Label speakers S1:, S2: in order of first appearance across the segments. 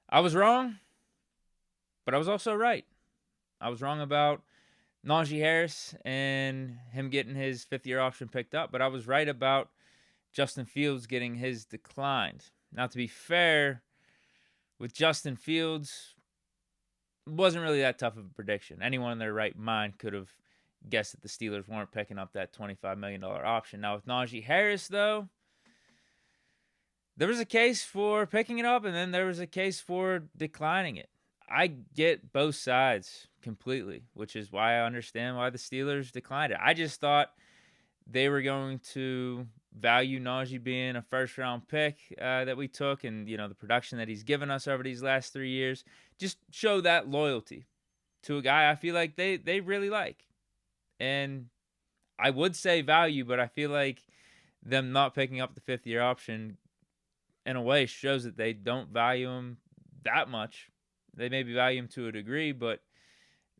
S1: I was wrong, but I was also right. I was wrong about Najee Harris and him getting his fifth-year option picked up, but I was right about Justin Fields getting his declined. Now, to be fair, with Justin Fields, it wasn't really that tough of a prediction. Anyone in their right mind could have guessed that the Steelers weren't picking up that $25 million option. Now, with Najee Harris, though, there was a case for picking it up, and then there was a case for declining it. I get both sides completely, which is why I understand why the Steelers declined it. I just thought they were going to value Najee being a first round pick that we took, and the production that he's given us over these last 3 years. Just show that loyalty to a guy I feel like they really like. And I would say value, but I feel like them not picking up the fifth-year option in a way shows that they don't value him that much. They maybe value him to a degree, but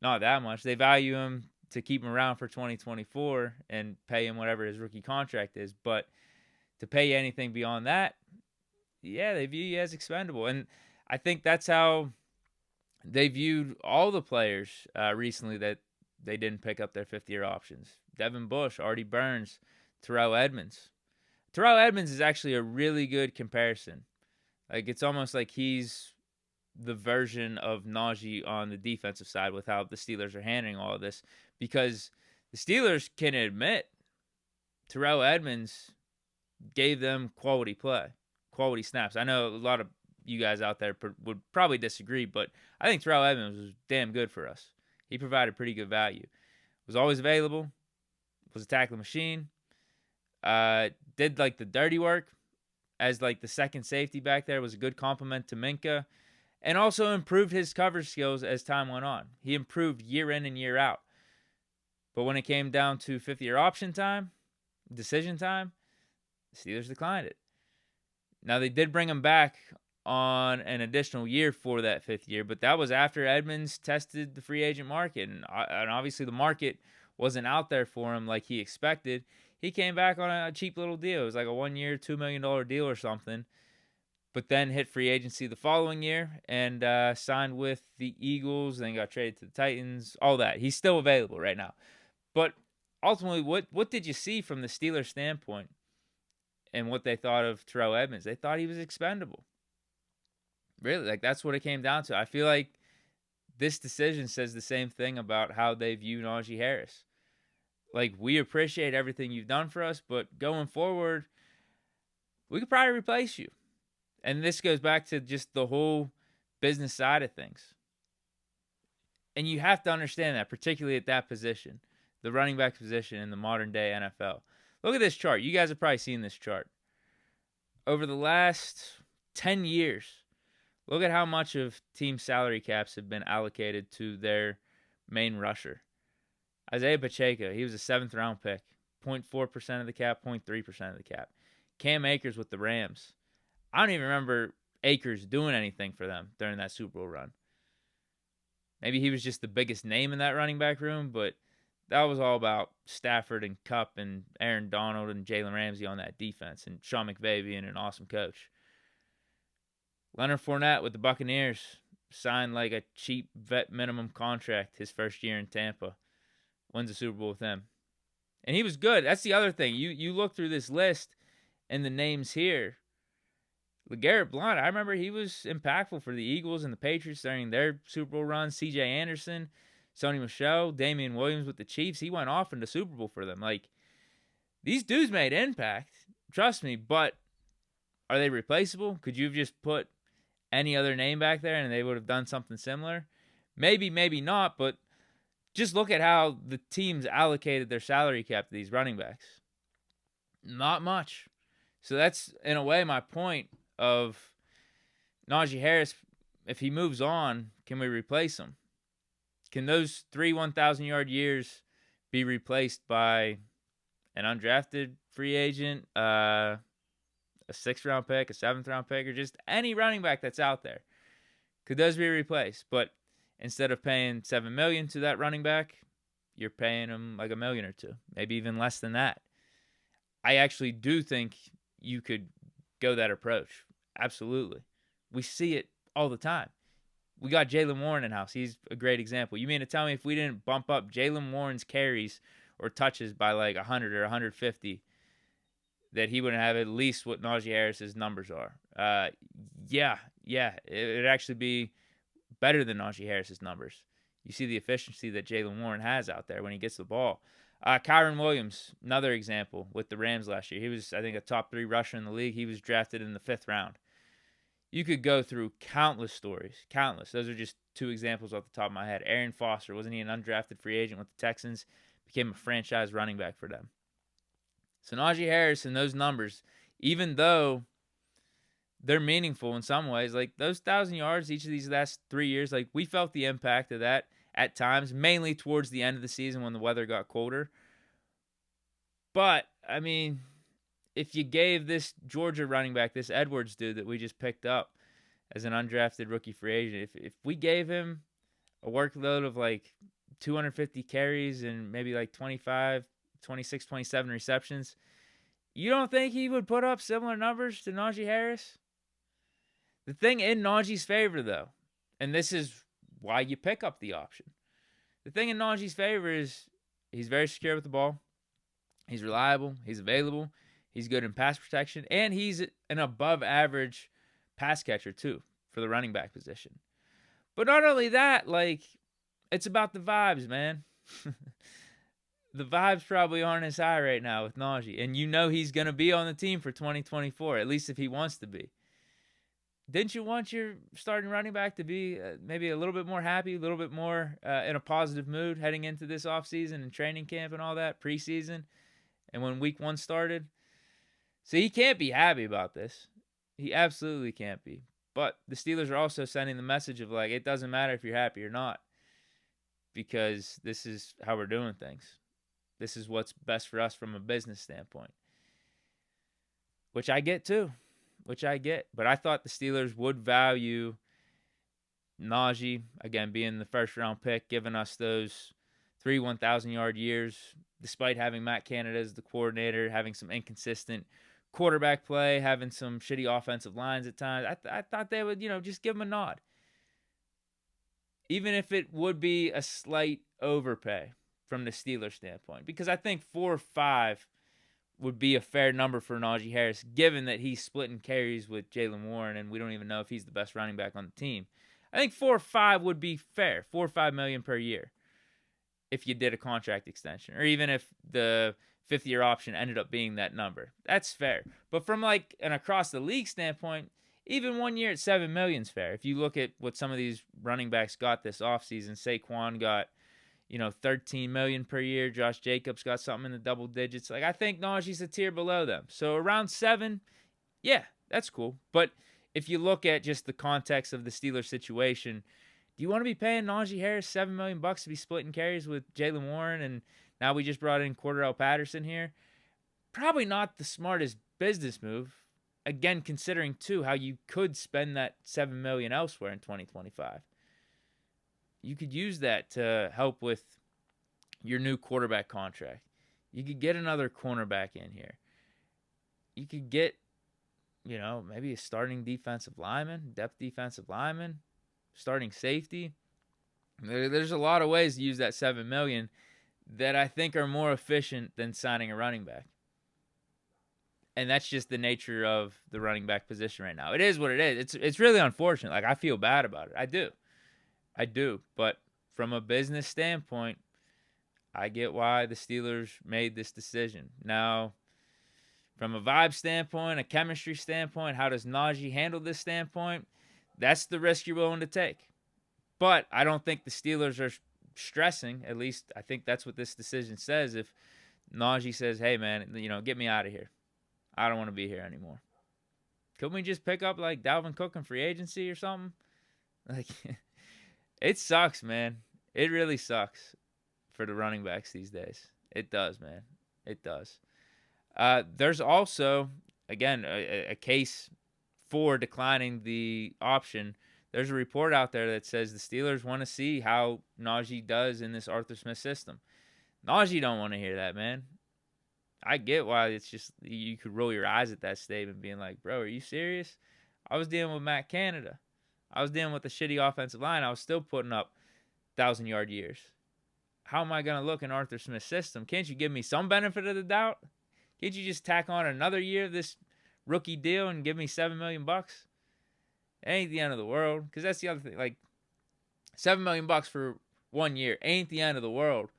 S1: not that much. They value him to keep him around for 2024 and pay him whatever his rookie contract is. But to pay anything beyond that, yeah, they view you as expendable. And I think that's how they viewed all the players recently that they didn't pick up their fifth-year options. Devin Bush, Artie Burns, Terrell Edmunds. Terrell Edmunds is actually a really good comparison. Like, it's almost like he's the version of Najee on the defensive side with how the Steelers are handling all of this, because the Steelers can admit Terrell Edmunds gave them quality play, quality snaps. I know a lot of you guys out there would probably disagree, but I think Terrell Edmunds was damn good for us. He provided pretty good value. Was always available, was a tackling machine, did like the dirty work as like the second safety back there, was a good compliment to Minka, and also improved his coverage skills as time went on. He improved year in and year out. But when it came down to fifth-year option time, decision time, the Steelers declined it. Now, they did bring him back on an additional year for that fifth year, but that was after Edmunds tested the free agent market. And obviously the market wasn't out there for him like he expected. He came back on a cheap little deal. It was like a 1 year, $2 million deal or something. But then hit free agency the following year and signed with the Eagles, then got traded to the Titans, all that. He's still available right now. But ultimately, what did you see from the Steelers' standpoint and what they thought of Terrell Edmunds? They thought he was expendable. Really, like, that's what it came down to. I feel like this decision says the same thing about how they view Najee Harris. Like, we appreciate everything you've done for us, but going forward, we could probably replace you. And this goes back to just the whole business side of things. And you have to understand that, particularly at that position, the running back position in the modern day NFL. Look at this chart. You guys have probably seen this chart. Over the last 10 years, look at how much of team salary caps have been allocated to their main rusher. Isaiah Pacheco, he was a 7th round pick. 0.4% of the cap, 0.3% of the cap. Cam Akers with the Rams. I don't even remember Akers doing anything for them during that Super Bowl run. Maybe he was just the biggest name in that running back room, but that was all about Stafford and Kupp and Aaron Donald and Jalen Ramsey on that defense, and Sean McVay being an awesome coach. Leonard Fournette with the Buccaneers signed like a cheap vet minimum contract his first year in Tampa. Wins the Super Bowl with them. And he was good. That's the other thing. You look through this list and the names here. LeGarrette Blount, I remember he was impactful for the Eagles and the Patriots during their Super Bowl run. C.J. Anderson, Sony Michel, Damian Williams with the Chiefs. He went off in the Super Bowl for them. Like, these dudes made impact. Trust me, but are they replaceable? Could you have just put any other name back there and they would have done something similar? Maybe, maybe not, but just look at how the teams allocated their salary cap to these running backs. Not much. So that's, in a way, my point of Najee Harris. If he moves on, can we replace him? Can those 3 1,000-yard years be replaced by an undrafted free agent, a 6th-round pick, a 7th-round pick, or just any running back that's out there? Could those be replaced? But instead of paying $7 million to that running back, you're paying him like $1 million or $2 million, maybe even less than that. I actually do think you could go that approach. Absolutely. We see it all the time. We got Jaylen Warren in-house. He's a great example. You mean to tell me if we didn't bump up Jaylen Warren's carries or touches by like 100 or 150, that he wouldn't have at least what Najee Harris's numbers are? Yeah. It'd actually be better than Najee Harris's numbers. You see the efficiency that Jaylen Warren has out there when he gets the ball. Kyron Williams, another example with the Rams last year. He was, I think, a top 3 rusher in the league. He was drafted in the 5th round. You could go through countless stories, countless. Those are just 2 examples off the top of my head. Aaron Foster, wasn't he an undrafted free agent with the Texans? Became a franchise running back for them. So Najee Harris and those numbers, even though they're meaningful in some ways, like those 1,000 yards each of these last 3 years, like we felt the impact of that at times, mainly towards the end of the season when the weather got colder. But, I mean, if you gave this Georgia running back, this Edwards dude that we just picked up as an undrafted rookie free agent, if we gave him a workload of like 250 carries and maybe like 25, 26, 27 receptions, you don't think he would put up similar numbers to Najee Harris? The thing in Najee's favor, though, and this is why you pick up the option. The thing in Najee's favor is he's very secure with the ball. He's reliable. He's available. He's good in pass protection. And he's an above-average pass catcher, too, for the running back position. But not only that, like, it's about the vibes, man. The vibes probably aren't as high right now with Najee. And you know he's going to be on the team for 2024, at least if he wants to be. Didn't you want your starting running back to be maybe a little bit more happy, a little bit more in a positive mood heading into this offseason and training camp and all that, preseason, and when week 1 started? So he can't be happy about this. He absolutely can't be. But the Steelers are also sending the message of, like, it doesn't matter if you're happy or not, because this is how we're doing things. This is what's best for us from a business standpoint, which I get too. But I thought the Steelers would value Najee, again, being the first-round pick, giving us those 3 1,000-yard years, despite having Matt Canada as the coordinator, having some inconsistent quarterback play, having some shitty offensive lines at times. I thought they would, just give him a nod. Even if it would be a slight overpay from the Steelers standpoint. Because I think 4 or 5 would be a fair number for Najee Harris, given that he's splitting carries with Jaylen Warren, and we don't even know if he's the best running back on the team. I think 4 or 5 would be fair, $4 or $5 million per year, if you did a contract extension, or even if the 5th-year option ended up being that number. That's fair. But from like an across the league standpoint, even 1 year at $7 million is fair. If you look at what some of these running backs got this offseason, Saquon got $13 million per year. Josh Jacobs got something in the double digits. Like, I think Najee's a tier below them. So around 7, yeah, that's cool. But if you look at just the context of the Steelers situation, do you want to be paying Najee Harris $7 million to be splitting carries with Jaylen Warren, and now we just brought in Cordarrelle Patterson here? Probably not the smartest business move. Again, considering too how you could spend that $7 million elsewhere in 2025. You could use that to help with your new quarterback contract. You could get another cornerback in here. You could get, maybe a starting defensive lineman, depth defensive lineman, starting safety. There's a lot of ways to use that $7 million that I think are more efficient than signing a running back. And that's just the nature of the running back position right now. It is what it is. It's really unfortunate. Like, I feel bad about it. I do, but from a business standpoint, I get why the Steelers made this decision. Now, from a vibe standpoint, a chemistry standpoint, how does Najee handle this standpoint? That's the risk you're willing to take. But I don't think the Steelers are stressing. At least I think that's what this decision says. If Najee says, hey, man, get me out of here. I don't want to be here anymore. Couldn't we just pick up like Dalvin Cook in free agency or something? Like, it sucks, man. It really sucks for the running backs these days. It does, man. It does. There's also, again, a case for declining the option. There's a report out there that says the Steelers want to see how Najee does in this Arthur Smith system. Najee don't want to hear that, man. I get why it's just, you could roll your eyes at that statement being like, bro, are you serious? I was dealing with Matt Canada. I was dealing with a shitty offensive line. I was still putting up 1,000-yard years. How am I going to look in Arthur Smith's system? Can't you give me some benefit of the doubt? Can't you just tack on another year of this rookie deal and give me $7 million? It ain't the end of the world. Because that's the other thing. Like, $7 million for 1 year ain't the end of the world.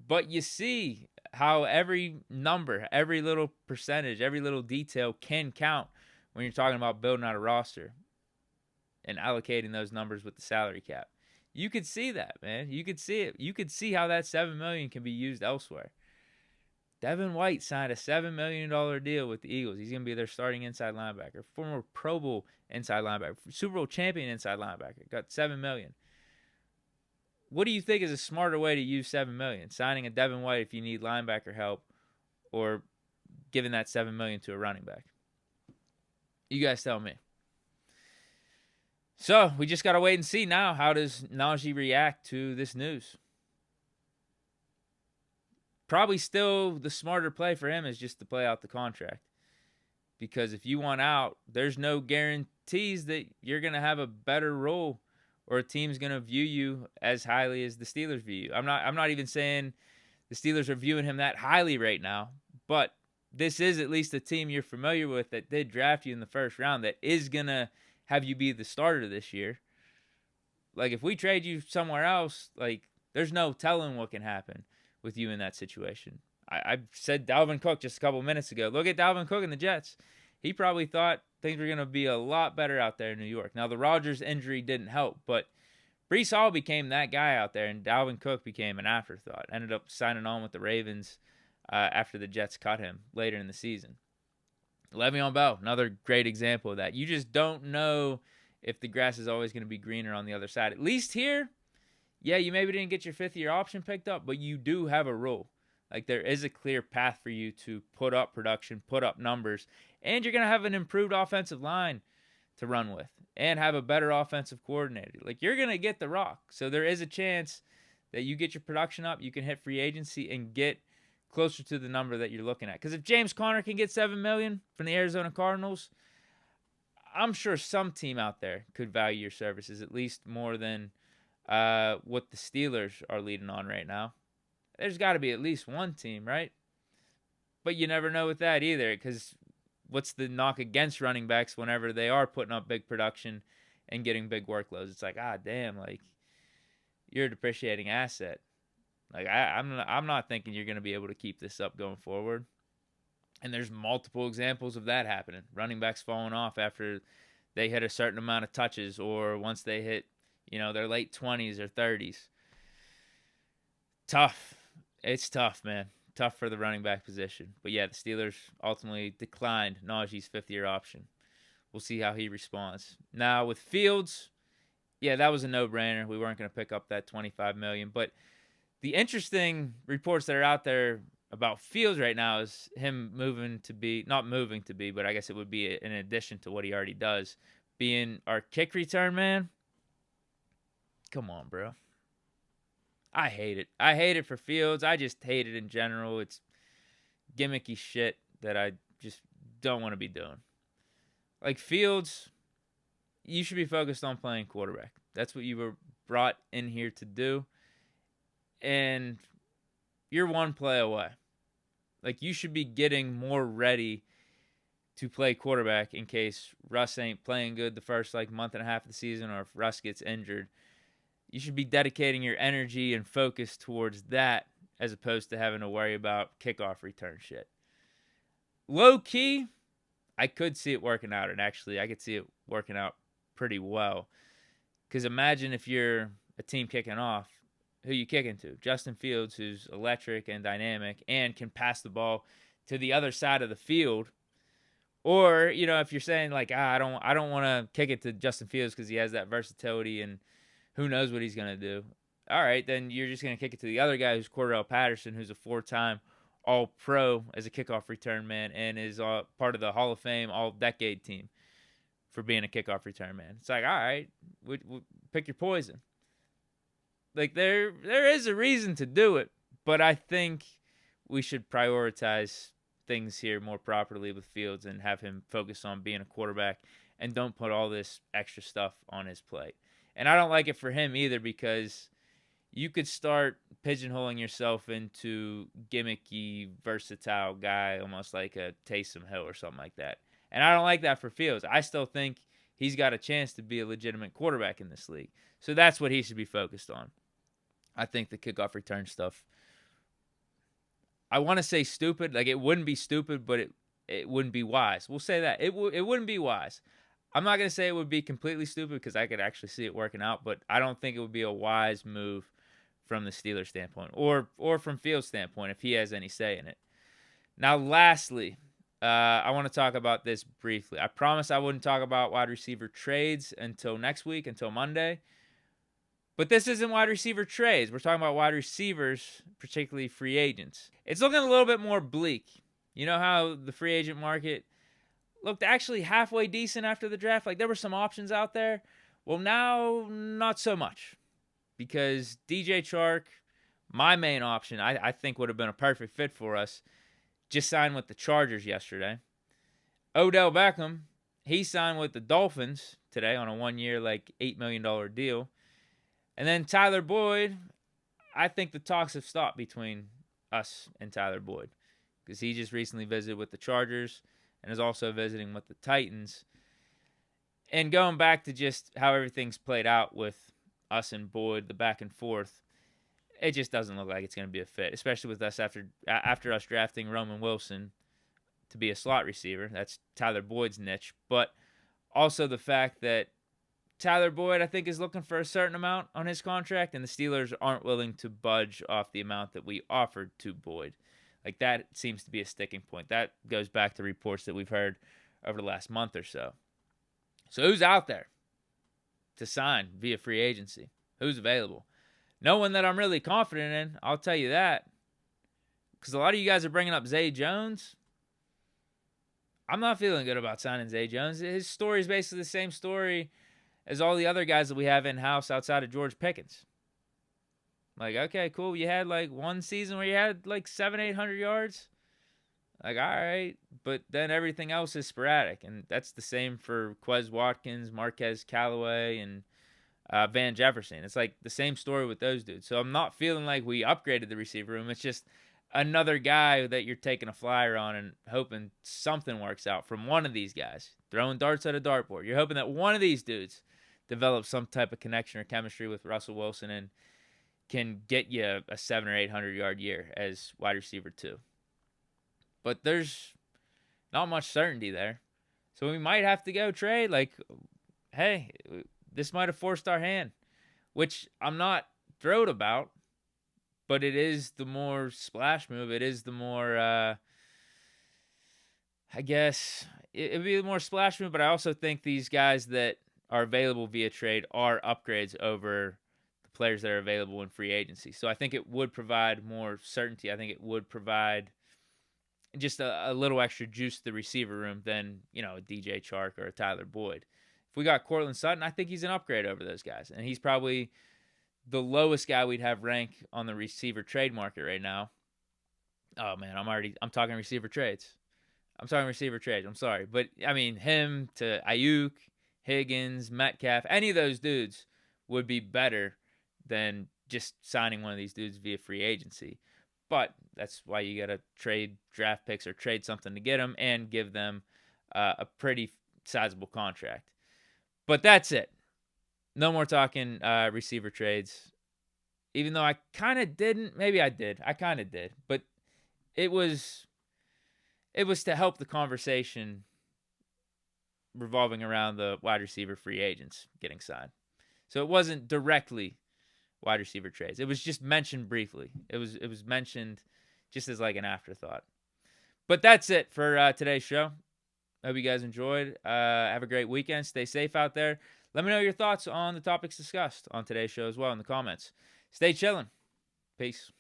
S1: But you see how every number, every little percentage, every little detail can count when you're talking about building out a roster and allocating those numbers with the salary cap. You could see that, man. You could see it. You could see how that $7 million can be used elsewhere. Devin White signed a $7 million deal with the Eagles. He's going to be their starting inside linebacker, former Pro Bowl inside linebacker, Super Bowl champion inside linebacker. Got $7 million. What do you think is a smarter way to use $7 million? Signing a Devin White if you need linebacker help, or giving that $7 million to a running back? You guys tell me. So we just got to wait and see now. How does Najee react to this news? Probably still the smarter play for him is just to play out the contract. Because if you want out, there's no guarantees that you're going to have a better role or a team's going to view you as highly as the Steelers view you. I'm not even saying the Steelers are viewing him that highly right now, but this is at least a team you're familiar with that did draft you in the first round that is going to have you be the starter this year. Like, if we trade you somewhere else, like, there's no telling what can happen with you in that situation. I said Dalvin Cook just a couple minutes ago. Look at Dalvin Cook and the Jets. He probably thought things were going to be a lot better out there in New York. Now, the Rodgers injury didn't help, but Breece Hall became that guy out there, and Dalvin Cook became an afterthought. Ended up signing on with the Ravens after the Jets cut him later in the season. Le'Veon Bell, another great example of that. You just don't know if the grass is always going to be greener on the other side. At least here, yeah, you maybe didn't get your fifth-year option picked up, but you do have a role. Like, there is a clear path for you to put up production, put up numbers, and you're going to have an improved offensive line to run with and have a better offensive coordinator. Like, you're going to get the rock. So there is a chance that you get your production up, you can hit free agency and get closer to the number that you're looking at. Because if James Conner can get $7 million from the Arizona Cardinals, I'm sure some team out there could value your services at least more than what the Steelers are leading on right now. There's got to be at least one team, right? But you never know with that either, because what's the knock against running backs whenever they are putting up big production and getting big workloads? It's like, damn, like, you're a depreciating asset. Like, I'm not thinking you're going to be able to keep this up going forward. And there's multiple examples of that happening. Running backs falling off after they hit a certain amount of touches, or once they hit, their late 20s or 30s. Tough. It's tough, man. Tough for the running back position. But yeah, the Steelers ultimately declined Najee's fifth-year option. We'll see how he responds. Now, with Fields, yeah, that was a no-brainer. We weren't going to pick up that $25 million. But the interesting reports that are out there about Fields right now is him not moving to be, but I guess it would be in addition to what he already does, being our kick return man. Come on, bro. I hate it. I hate it for Fields. I just hate it in general. It's gimmicky shit that I just don't want to be doing. Like, Fields, you should be focused on playing quarterback. That's what you were brought in here to do. And you're one play away. Like, you should be getting more ready to play quarterback in case Russ ain't playing good the first, month and a half of the season, or if Russ gets injured. You should be dedicating your energy and focus towards that as opposed to having to worry about kickoff return shit. Low key, I could see it working out, and actually I could see it working out pretty well. Because imagine if you're a team kicking off, who you kicking to? Justin Fields, who's electric and dynamic and can pass the ball to the other side of the field. Or, if you're saying I don't want to kick it to Justin Fields because he has that versatility and who knows what he's going to do. All right, then you're just going to kick it to the other guy who's Cordell Patterson, who's a 4-time All-Pro as a kickoff return man and is part of the Hall of Fame All-Decade team for being a kickoff return man. It's like, all right, we pick your poison. Like, there is a reason to do it, but I think we should prioritize things here more properly with Fields and have him focus on being a quarterback and don't put all this extra stuff on his plate. And I don't like it for him either, because you could start pigeonholing yourself into gimmicky, versatile guy, almost like a Taysom Hill or something like that. And I don't like that for Fields. I still think he's got a chance to be a legitimate quarterback in this league. So that's what he should be focused on. I think the kickoff return stuff, I want to say stupid. Like, it wouldn't be stupid, but it wouldn't be wise. We'll say that. It wouldn't be wise. I'm not going to say it would be completely stupid, because I could actually see it working out, but I don't think it would be a wise move from the Steelers standpoint, or from Fields' standpoint, if he has any say in it. Now, lastly, I want to talk about this briefly. I promised I wouldn't talk about wide receiver trades until next week, until Monday. But this isn't wide receiver trades. We're talking about wide receivers, particularly free agents. It's looking a little bit more bleak. You know how the free agent market looked actually halfway decent after the draft? Like, there were some options out there. Well, now, not so much. Because DJ Chark, my main option, I think would have been a perfect fit for us, just signed with the Chargers yesterday. Odell Beckham, he signed with the Dolphins today on a 1-year, like, $8 million deal. And then Tyler Boyd, I think the talks have stopped between us and Tyler Boyd, because he just recently visited with the Chargers and is also visiting with the Titans. And going back to just how everything's played out with us and Boyd, the back and forth, it just doesn't look like it's going to be a fit, especially with us after us drafting Roman Wilson to be a slot receiver. That's Tyler Boyd's niche. But also the fact that Tyler Boyd, I think, is looking for a certain amount on his contract, and the Steelers aren't willing to budge off the amount that we offered to Boyd. Like, that seems to be a sticking point. That goes back to reports that we've heard over the last month or so. So who's out there to sign via free agency? Who's available? No one that I'm really confident in, I'll tell you that. Because a lot of you guys are bringing up Zay Jones. I'm not feeling good about signing Zay Jones. His story is basically the same story as all the other guys that we have in-house outside of George Pickens. Like, okay, cool. You had, like, one season where you had, like, 700-800 yards. Like, all right. But then everything else is sporadic. And that's the same for Quez Watkins, Marquez Callaway, and Van Jefferson. It's like the same story with those dudes. So I'm not feeling like we upgraded the receiver room. It's just another guy that you're taking a flyer on and hoping something works out from one of these guys. Throwing darts at a dartboard. You're hoping that one of these dudes develops some type of connection or chemistry with Russell Wilson and can get you a 700 or 800 yard year as wide receiver 2. But there's not much certainty there. So we might have to go trade. Like, hey, this might have forced our hand, which I'm not thrilled about, but it is the more splash move. It is the more, I guess, it would be the more splash move, but I also think these guys that are available via trade are upgrades over the players that are available in free agency. So I think it would provide more certainty. I think it would provide just a little extra juice to the receiver room than, you know, a DJ Chark or a Tyler Boyd. If we got Cortland Sutton, I think he's an upgrade over those guys. And he's probably the lowest guy we'd have rank on the receiver trade market right now. Oh, man, I'm talking receiver trades. I'm sorry. But, I mean, him to Ayuk, Higgins, Metcalf, any of those dudes would be better than just signing one of these dudes via free agency. But that's why you got to trade draft picks or trade something to get them and give them a pretty sizable contract. But that's it. No more talking receiver trades. Even though I kind of didn't. Maybe I did. I kind of did. But it was to help the conversation revolving around the wide receiver free agents getting signed. So it wasn't directly wide receiver trades. It was just mentioned briefly. It was mentioned just as like an afterthought. But that's it for today's show. I hope you guys enjoyed. Have a great weekend. Stay safe out there. Let me know your thoughts on the topics discussed on today's show as well in the comments. Stay chilling. Peace.